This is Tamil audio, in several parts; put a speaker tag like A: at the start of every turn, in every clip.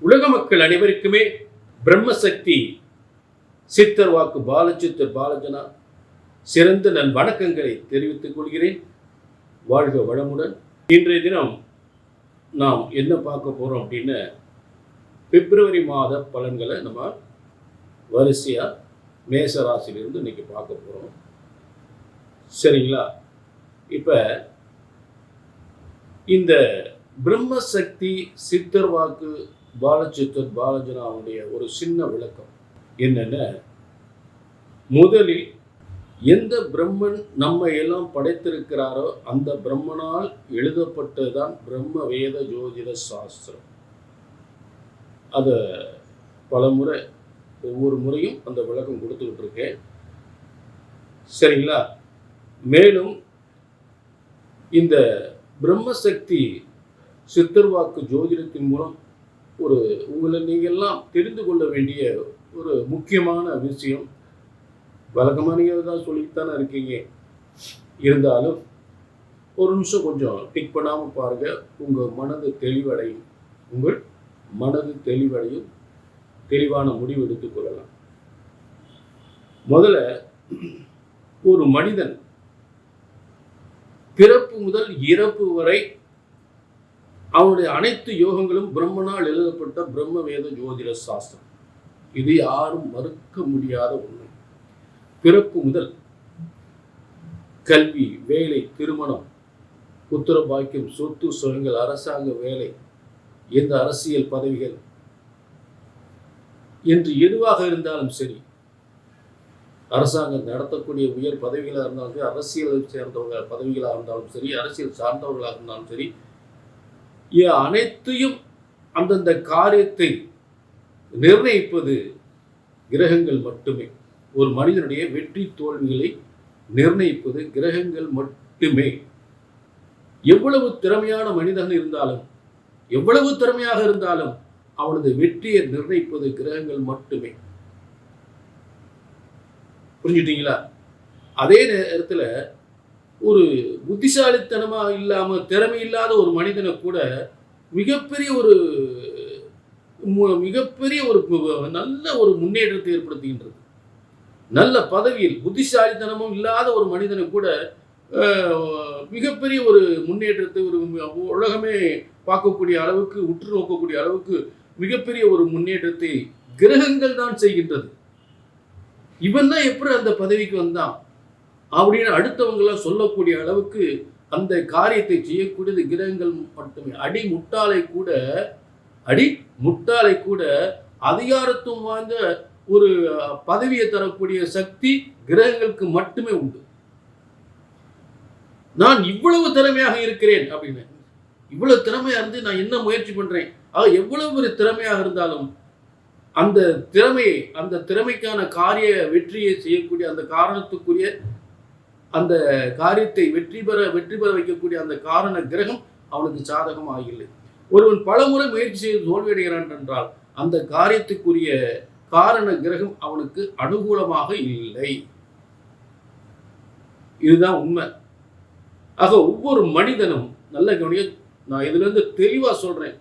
A: உலக மக்கள் அனைவருக்குமே பிரம்மசக்தி சித்தர் வாக்கு பாலச்சித்தர் பாலஜனா சிறந்த நல் வணக்கங்களை தெரிவித்துக் கொள்கிறேன். வாழ்க வளமுடன். இன்றைய தினம் நாம் என்ன பார்க்க போறோம் அப்படின்னு, பிப்ரவரி மாத பலன்களை நம்ம வரிசையா மேச ராசியிலிருந்து இன்னைக்கு பார்க்க போறோம். சரிங்களா? இப்ப இந்த பிரம்மசக்தி சித்தர் வாக்கு பாலச்சித்தர் பாலஜனாவுடைய ஒரு சின்ன விளக்கம் என்னன்னா, முதலில் எந்த பிரம்மன் நம்ம எல்லாம் படைத்திருக்கிறாரோ அந்த பிரம்மனால் எழுதப்பட்டதுதான் பிரம்ம வேத ஜோதிட சாஸ்திரம். அதை பல முறை ஒவ்வொரு முறையும் அந்த விளக்கம் கொடுத்துக்கிட்டு இருக்கேன். சரிங்களா? மேலும் இந்த பிரம்மசக்தி சித்தர்வாக்கு ஜோதிடத்தின் மூலம் உங்களை நீங்கள்லாம் தெரிந்து கொள்ள வேண்டிய ஒரு முக்கியமான விஷயம், வழக்கமாக நீங்கள் தான் சொல்லித்தானே இருக்கீங்க, இருந்தாலும் ஒரு நிமிஷம் கொஞ்சம் டிக் பண்ணாமல் பாருங்கள். உங்கள் மனது தெளிவடையும், தெளிவான முடிவு எடுத்துக்கொள்ளலாம். முதல்ல ஒரு மனிதன் பிறப்பு முதல் இறப்பு வரை அவனுடைய அனைத்து யோகங்களும் பிரம்மனால் எழுதப்பட்ட பிரம்ம வேத ஜோதிட சாஸ்திரம். இது யாரும் மறுக்க முடியாத உண்மை. பிறப்பு முதல் கல்வி, வேலை, திருமணம், புத்திர பாக்கியம், சொத்து சுகங்கள், அரசாங்க வேலை, எந்த அரசியல் பதவிகள் என்று எதுவாக இருந்தாலும் சரி, அரசாங்கம் நடத்தக்கூடிய உயர் பதவிகளாக இருந்தாலும் சரி, அரசியல் சேர்ந்தவங்க பதவிகளாக இருந்தாலும் சரி, அரசியல் சார்ந்தவர்களாக இருந்தாலும் சரி, அனைத்தையும் அந்தந்த காரியத்தை நிர்ணயிப்பது கிரகங்கள் மட்டுமே. ஒரு மனிதனுடைய வெற்றி தோல்விகளை நிர்ணயிப்பது கிரகங்கள் மட்டுமே. எவ்வளவு திறமையான மனிதன் இருந்தாலும், எவ்வளவு திறமையாக இருந்தாலும் அவனது வெற்றியை நிர்ணயிப்பது கிரகங்கள் மட்டுமே. புரிஞ்சுட்டீங்களா? அதே நேரத்தில் ஒரு புத்திசாலித்தனமா இல்லாம திறமை இல்லாத ஒரு மனிதனை கூட மிகப்பெரிய ஒரு நல்ல ஒரு முன்னேற்றத்தை ஏற்படுத்துகின்றது. நல்ல பதவியில் புத்திசாலித்தனமும் இல்லாத ஒரு மனிதனை கூட மிகப்பெரிய ஒரு முன்னேற்றத்தை, ஒரு உலகமே பார்க்கக்கூடிய அளவுக்கு, உற்று நோக்கக்கூடிய அளவுக்கு மிகப்பெரிய ஒரு முன்னேற்றத்தை கிரகங்கள் தான் செய்கின்றது. இவன் தான் எப்படி அந்த பதவிக்கு வந்தான் அப்படின்னு அடுத்தவங்களாம் சொல்லக்கூடிய அளவுக்கு அந்த காரியத்தை செய்யக்கூடியது கிரகங்கள் மட்டுமே. அடி முட்டாளை கூட அதிகாரத்துவம் வாய்ந்த ஒரு பதவியை தரக்கூடிய சக்தி கிரகங்களுக்கு மட்டுமே உண்டு. நான் இவ்வளவு திறமையாக இருக்கிறேன் அப்படின்னு, இவ்வளவு திறமையா இருந்து நான் என்ன முயற்சி பண்றேன், எவ்வளவு ஒரு திறமையாக இருந்தாலும் அந்த திறமைக்கான காரிய வெற்றியை செய்யக்கூடிய அந்த காரணத்துக்குரிய அந்த காரியத்தை வெற்றி பெற வைக்கக்கூடிய அந்த காரண கிரகம் அவனுக்கு சாதகமாக இல்லை. ஒருவன் பலமுறை முயற்சி செய்து தோல்வியடைகிறான் என்றால் அந்த காரியத்துக்குரிய காரண கிரகம் அவனுக்கு அனுகூலமாக இல்லை. இதுதான் உண்மை. ஆக ஒவ்வொரு மனிதனும் நல்ல கவனிய, நான் இதுல இருந்து தெளிவா சொல்றேன்,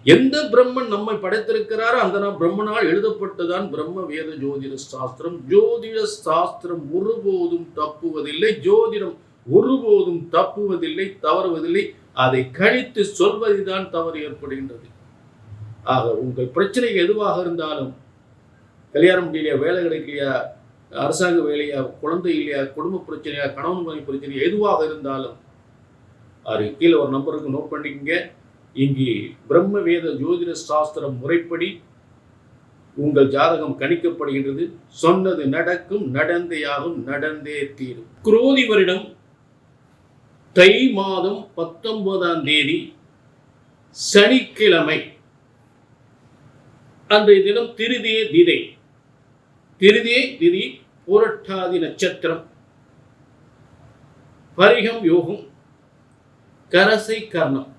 A: எந்த பிரம்மன் நம்மை படைத்திருக்கிறாரோ அந்த பிரம்மனால் எழுதப்பட்டதான் பிரம்ம வேத ஜோதிட சாஸ்திரம். ஜோதிட சாஸ்திரம் ஒருபோதும் தப்புவதில்லை, ஜோதிடம் ஒருபோதும் தப்புவதில்லை, தவறுவதில்லை. அதை கணித்து சொல்வதுதான் தவறு ஏற்படுகின்றது. ஆக உங்கள் பிரச்சனை எதுவாக இருந்தாலும், கல்யாணம் முடியலையா, வேலை கிடைக்கலையா, அரசாங்க வேலையா, குழந்தை இல்லையா, குடும்ப பிரச்சனையா, கணவன் மனைவி பிரச்சனையா, எதுவாக இருந்தாலும் அது கீழே ஒரு நம்பருக்கு நோட் பண்ணிக்கங்க. இங்கே பிரம்ம வேத ஜோதிட சாஸ்திரம் முறைப்படி உங்கள் ஜாதகம் கணிக்கப்படுகின்றது. சொன்னது நடக்கும், நடந்தேயாகும், நடந்தே தீரும். குரோதி வருடம் தை மாதம் 19ஆம் தேதி சனிக்கிழமை அன்றைய தினம் திருதியே திதி, புரட்டாதி நட்சத்திரம், பரிகம் யோகம், கரசை கர்ணம்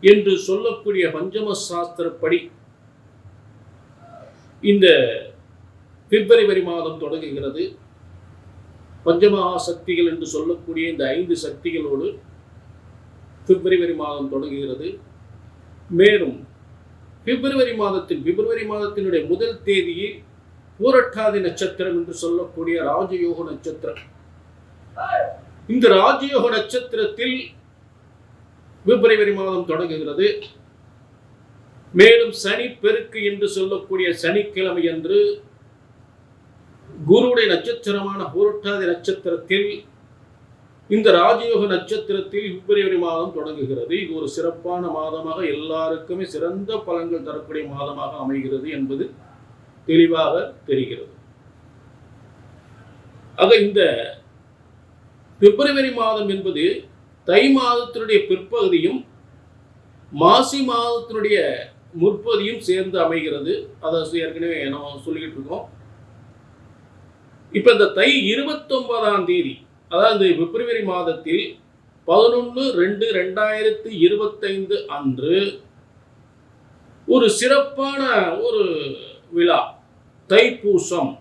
A: என்று சொல்லக்கூடிய பஞ்சம சாஸ்திரப்படி இந்த பிப்ரவரி மாதம் தொடங்குகிறது. பஞ்சமகா சக்திகள் என்று சொல்லக்கூடிய இந்த 5 சக்திகளோடு பிப்ரவரி மாதம் தொடங்குகிறது. மேலும் பிப்ரவரி மாதத்தினுடைய முதல் தேதியில் பூரட்டாதி நட்சத்திரம் என்று சொல்லக்கூடிய ராஜயோக நட்சத்திரம். இந்த ராஜயோக நட்சத்திரத்தில் பிப்ரவரி மாதம் தொடங்குகிறது. மேலும் சனி பெருக்கு என்று சொல்லக்கூடிய சனிக்கிழமை அன்று குருவுடைய நட்சத்திரமான பூரட்டாதி நட்சத்திரத்தில் இந்த ராஜயோக நட்சத்திரத்தில் பிப்ரவரி மாதம் தொடங்குகிறது. இது ஒரு சிறப்பான மாதமாக, எல்லாருக்குமே சிறந்த பலன்கள் தரக்கூடிய மாதமாக அமைகிறது என்பது தெளிவாக தெரிகிறது. ஆக இந்த பிப்ரவரி மாதம் என்பது தை மாதத்தினுடைய பிற்பகுதியும் மாசி மாதத்தினுடைய முற்பகுதியும் சேர்ந்து அமைகிறது. அதை ஏற்கனவே நம்ம சொல்லிக்கிட்டு இருக்கோம். இப்ப இந்த தை 29ஆம் தேதி, அதாவது பிப்ரவரி மாதத்தில் 11/2/2025 அன்று ஒரு சிறப்பான ஒரு விழா, தைப்பூசம்.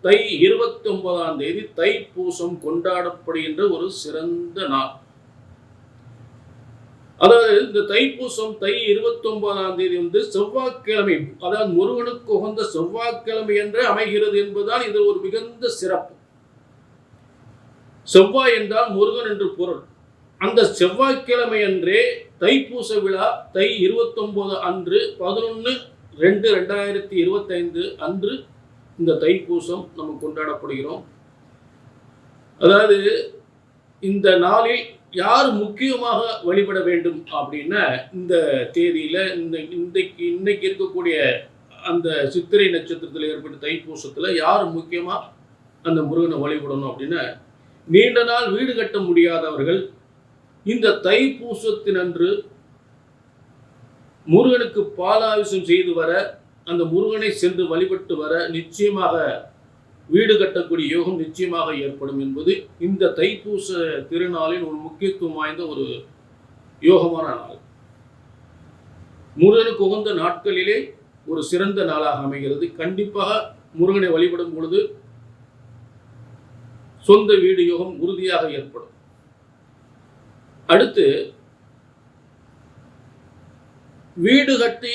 A: தை 29ஆம் தேதி தைப்பூசம் கொண்டாடப்படுகின்ற ஒரு சிறந்த நாள். அதாவது இந்த தைப்பூசம் தை 29ஆம் தேதி வந்து செவ்வாய்க்கிழமை, அதாவது முருகனுக்கு உகந்த செவ்வாய்க்கிழமை என்று அமைகிறது என்பதுதான் இது ஒரு மிகுந்த சிறப்பு. செவ்வாய் என்றால் முருகன் என்று பொருள். அந்த செவ்வாய்க்கிழமை அன்றே தைப்பூச விழா தை 29 அன்று 11/2/2025 அன்று இந்த தைப்பூசம் நம்ம கொண்டாடப்படுகிறோம். அதாவது இந்த நாளில் யார் முக்கியமாக வழிபட வேண்டும் அப்படின்னா, இந்த தேதியில இன்னைக்கு இருக்கக்கூடிய அந்த சித்திரை நட்சத்திரத்தில் ஏற்பட்ட தைப்பூசத்துல யார் முக்கியமா அந்த முருகனை வழிபடணும் அப்படின்னா, நீண்ட நாள் வீடு கட்ட முடியாதவர்கள் இந்த தைப்பூசத்தினன்று முருகனுக்கு பாலாபிஷேகம் செய்து வர, அந்த முருகனை சென்று வழிபட்டு வர நிச்சயமாக வீடு கட்டக்கூடிய யோகம் நிச்சயமாக ஏற்படும் என்பது இந்த தைப்பூச திருநாளின் ஒரு முக்கியத்துவம் வாய்ந்த ஒரு யோகமான நாள். முருகனுக்கு உகந்த நாட்களிலே ஒரு சிறந்த நாளாக அமைகிறது. கண்டிப்பாக முருகனை வழிபடும் பொழுது சொந்த வீடு யோகம் உறுதியாக ஏற்படும். அடுத்து, வீடு கட்டி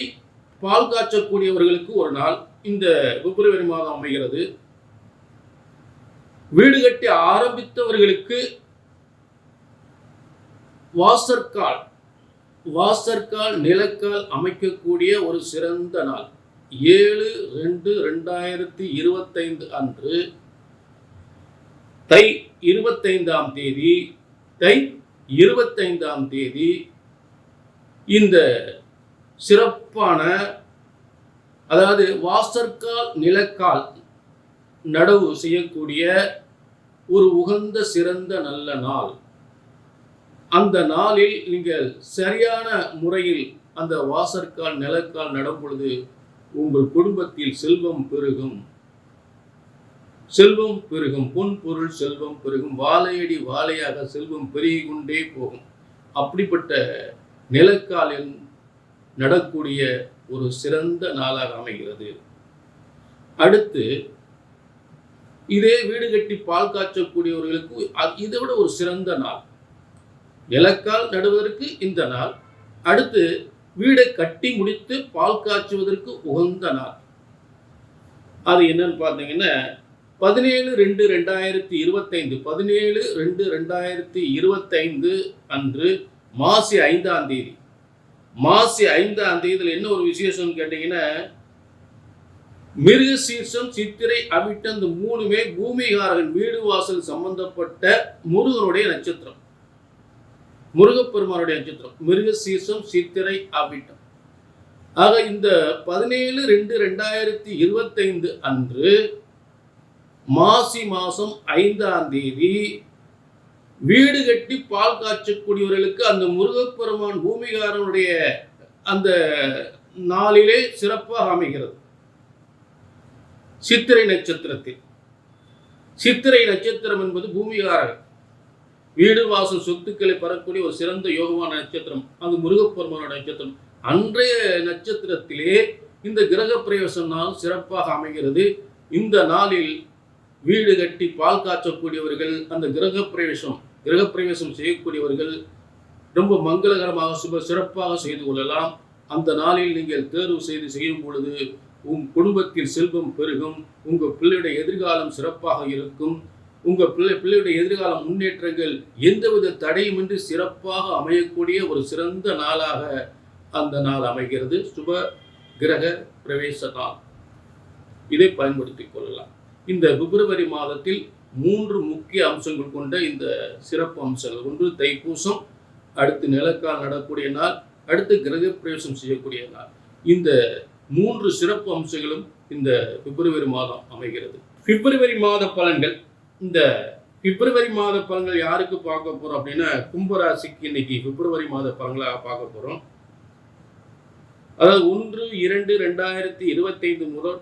A: பால் காய்ச்சக்கூடியவர்களுக்கு ஒரு நாள் இந்த பிப்ரவரி மாதம் அமைகிறது. வீடு கட்டி ஆரம்பித்தவர்களுக்கு வாசற்கால் நிலக்கால் அமைக்கக்கூடிய ஒரு சிறந்த நாள் 7/2/2025 அன்று தை 25ஆம் தேதி இந்த சிறப்பான, அதாவது வாசற்கால் நிலக்கால் நடவு செய்யக்கூடிய ஒரு உகந்த சிறந்த நல்ல நாள். அந்த நாளில் நீங்கள் சரியான முறையில் அந்த வாசற்கால் நிலக்கால் நடும் பொழுது உங்கள் குடும்பத்தில் செல்வம் பெருகும், பொன் பொருள் செல்வம் பெருகும், வாழையடி வாழையாக செல்வம் பெருகி கொண்டே போகும். அப்படிப்பட்ட நிலக்காலில் நடக்கூடிய ஒரு சிறந்த நாளாக அமைகிறது. அடுத்து, இதே வீடு கட்டி பால் காய்ச்சக்கூடியவர்களுக்கு இதை விட ஒரு சிறந்த நாள், நிலக்கால் நடுவதற்கு இந்த நாள். அடுத்து, வீடை கட்டி முடித்து பால் காய்ச்சுவதற்கு உகந்த நாள். அது என்னன்னு பார்த்தீங்கன்னா 17/2/2025 அன்று மாசி 5ஆம் தேதி. மாசி 5ஆம் தேதியில் என்ன ஒரு விசேஷம் கேட்டீங்கன்னா, மிருகசீர்ஷம், சித்திரை, அவிட்டம், இந்த மூணுமே பூமிகாரகன், வீடு வாசல் சம்பந்தப்பட்ட முருகனுடைய நட்சத்திரம், முருகப்பெருமானுடைய நட்சத்திரம். மிருகசீர்ஷம், சித்திரை, அவிட்டம். ஆக இந்த 17/2/2025 அன்று மாசி மாசம் 5ஆம் தேதி வீடு கட்டி பால் காய்ச்சக்கூடியவர்களுக்கு அந்த முருகப்பெருமான் பூமிகாரனுடைய அந்த நாளிலே சிறப்பாக அமைகிறது. சித்திரை நட்சத்திரத்தில், சித்திரை நட்சத்திரம் என்பது பூமிகாரகன், வீடு வாசல் சொத்துக்களை பெறக்கூடிய ஒரு சிறந்த யோகமான நட்சத்திரம். அது முருகப்பெருமானுடைய நட்சத்திரம். அன்றைய நட்சத்திரத்திலே இந்த கிரக பிரவேசம் நாள் சிறப்பாக அமைகிறது. இந்த நாளில் வீடு கட்டி பால் காய்ச்சக்கூடியவர்கள், அந்த கிரகப்பிரவேசம் செய்யக்கூடியவர்கள் ரொம்ப மங்களகரமாக சிறப்பாக செய்து கொள்ளலாம். அந்த நாளில் நீங்கள் தேர்வு செய்யும் பொழுது குடும்பத்தில் செல்வம் பெருகும், உங்கள் பிள்ளையுடைய எதிர்காலம் சிறப்பாக இருக்கும், உங்கள் பிள்ளையுடைய எதிர்கால முன்னேற்றங்கள் எந்தவித தடையுமின்றி சிறப்பாக அமையக்கூடிய ஒரு சிறந்த நாளாக அந்த நாள் அமைகிறது. சுப கிரக பிரவேச நாள். இதை பயன்படுத்திக் கொள்ளலாம். இந்த பிப்ரவரி மாதத்தில் 3 முக்கிய அம்சங்கள் கொண்ட இந்த சிறப்பு அம்சங்கள். ஒன்று தைப்பூசம், அடுத்து நிலக்கால் நடக்கூடிய நாள், அடுத்து கிரக பிரவேசம் செய்யக்கூடிய நாள். இந்த 3 சிறப்பு அம்சங்களும் இந்த பிப்ரவரி மாதம் அமைகிறது. பிப்ரவரி மாத பலன்கள். இந்த பிப்ரவரி மாத பலன்கள் யாருக்கு பார்க்க போறோம் அப்படின்னா, கும்பராசிக்கு இன்னைக்கு பிப்ரவரி மாத பலன்களாக பார்க்க போறோம். அதாவது 1/2/2025 முதல்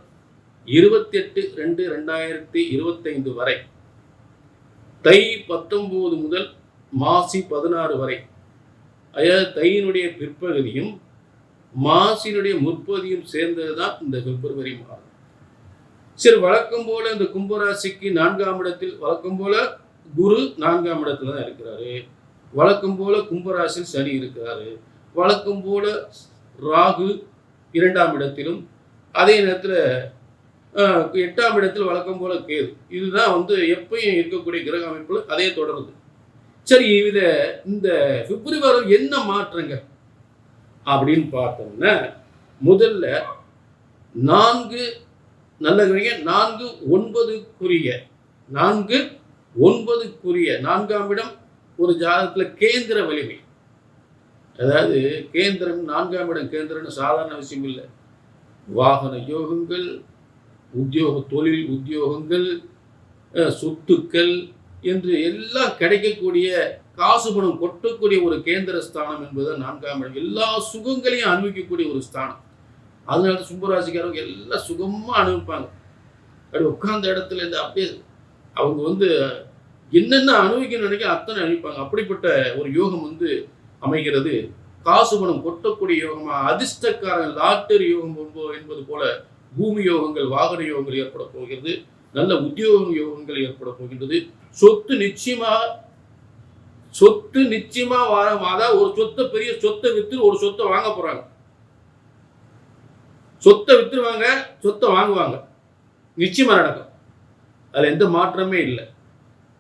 A: 28/2/2025 வரை, தை 19 முதல் மாசி 16 வரை, அதாவது தையினுடைய பிற்பகுதியும் மாசினுடைய முற்பகுதியும் சேர்ந்ததுதான் இந்த பிப்ரவரி மாதம். சரி, வழக்கம் போல இந்த கும்பராசிக்கு 4ஆம் இடத்தில் வழக்கம் போல குரு 4ஆம் இடத்துல தான் இருக்கிறாரு. வழக்கம் போல கும்பராசியில் சனி இருக்கிறாரு. வழக்கம் போல ராகு 2ஆம் இடத்திலும், அதே நேரத்தில் 8ஆம் இடத்தில் வழக்கம் போல கேது. இதுதான் எப்பயும் இருக்கக்கூடிய கிரக அமைப்புல அதே தொடருது. சரி, இந்த பிப்ரவரி என்ன மாற்றங்க அப்படின்னு பார்த்தோம்னா, முதல்ல 4 நல்ல 4/9க்குரிய 4/9க்குரிய 4ஆம் இடம் ஒரு ஜாதகத்துல கேந்திர வலிமை. அதாவது கேந்திரம் 4ஆம் இடம் கேந்திரம்னு சாதாரண விஷயம் இல்லை. வாகன யோகங்கள், தொழில் உத்தியோகங்கள், சொத்துக்கள் என்று எல்லாம் கிடைக்கக்கூடிய, காசு பணம் கொட்டக்கூடிய ஒரு கேந்திர ஸ்தானம் என்பது 4ஆம் இடம். எல்லா சுகங்களையும் அனுபவிக்கக்கூடிய ஒரு ஸ்தானம். அதனால கும்பராசிக்காரங்க எல்லாம் சுகமா அனுபவிப்பாங்க. அப்படி உட்கார்ந்த இடத்துல இருந்து அப்படியே அவங்க என்னென்ன அனுபவிக்க நினைக்க அத்தனை அனுபவிப்பாங்க. அப்படிப்பட்ட ஒரு யோகம் அமைகிறது. காசு பணம் கொட்டக்கூடிய யோகமா, அதிர்ஷ்டக்காரன் லாட்டரி யோகம் என்பது போல பூமி யோகங்கள், வாகன யோகங்கள் ஏற்பட போகிறது. நல்ல உத்தியோக யோகங்கள் ஏற்பட போகின்றது. சொத்து நிச்சயமா அதாவது ஒரு பெரிய சொத்தை வித்து ஒரு சொத்தை வாங்க போறாங்க. சொத்தை வித்துருவாங்க, சொத்தை வாங்குவாங்க. நிச்சயமா நடக்கும். அதுல எந்த மாற்றமே இல்லை.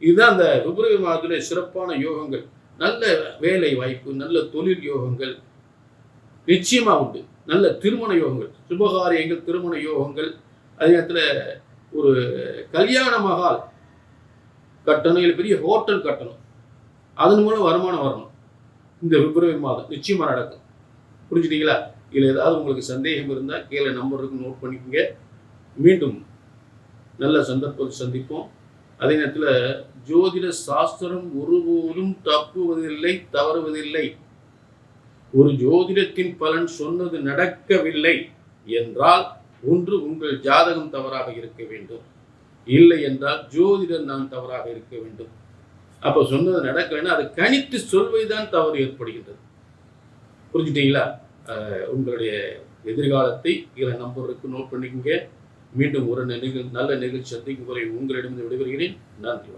A: இதுதான் அந்த பிப்ரவரி மாதத்துடைய சிறப்பான யோகங்கள். நல்ல வேலை வாய்ப்பு, நல்ல தொழில் யோகங்கள் நிச்சயமா உண்டு. நல்ல திருமண யோகங்கள், சுபகாரியங்கள், திருமண யோகங்கள். அதே நேரத்தில் ஒரு கல்யாண மகால் கட்டணும், இல்லை பெரிய ஹோட்டல் கட்டணும், அதன் மூலம் வருமானம் வரணும். இந்த பிப்ரவரி மாதம் நிச்சயமா நடக்கும். புரிஞ்சுட்டீங்களா? இதில் ஏதாவது உங்களுக்கு சந்தேகம் இருந்தால் கீழே நம்பர் இருக்கு, நோட் பண்ணிக்கோங்க. மீண்டும் நல்ல சந்தர்ப்பத்தில் சந்திப்போம். அதே நேரத்தில் ஜோதிட சாஸ்திரம் ஒருபோதும் தப்புவதில்லை, தவறுவதில்லை. ஒரு ஜோதிடத்தின் பலன் சொன்னது நடக்கவில்லை என்றால் ஒன்று உங்கள் ஜாதகம் தவறாக இருக்க வேண்டும், இல்லை என்றால் ஜோதிடம் நான் தவறாக இருக்க வேண்டும். அப்போ சொன்னது நடக்கலைன்னா அதை கணித்து சொல்வதுதான் தவறு ஏற்படுகின்றது. புரிஞ்சுட்டீங்களா? உங்களுடைய எதிர்காலத்தை கீழே நம்பருக்கு நோட் பண்ணிக்கங்க. மீண்டும் ஒரு நல்ல நிகழ்ச்சி சந்திக்கும் வரை உங்களிடமிருந்து விடைபெறுகிறேன். நன்றி.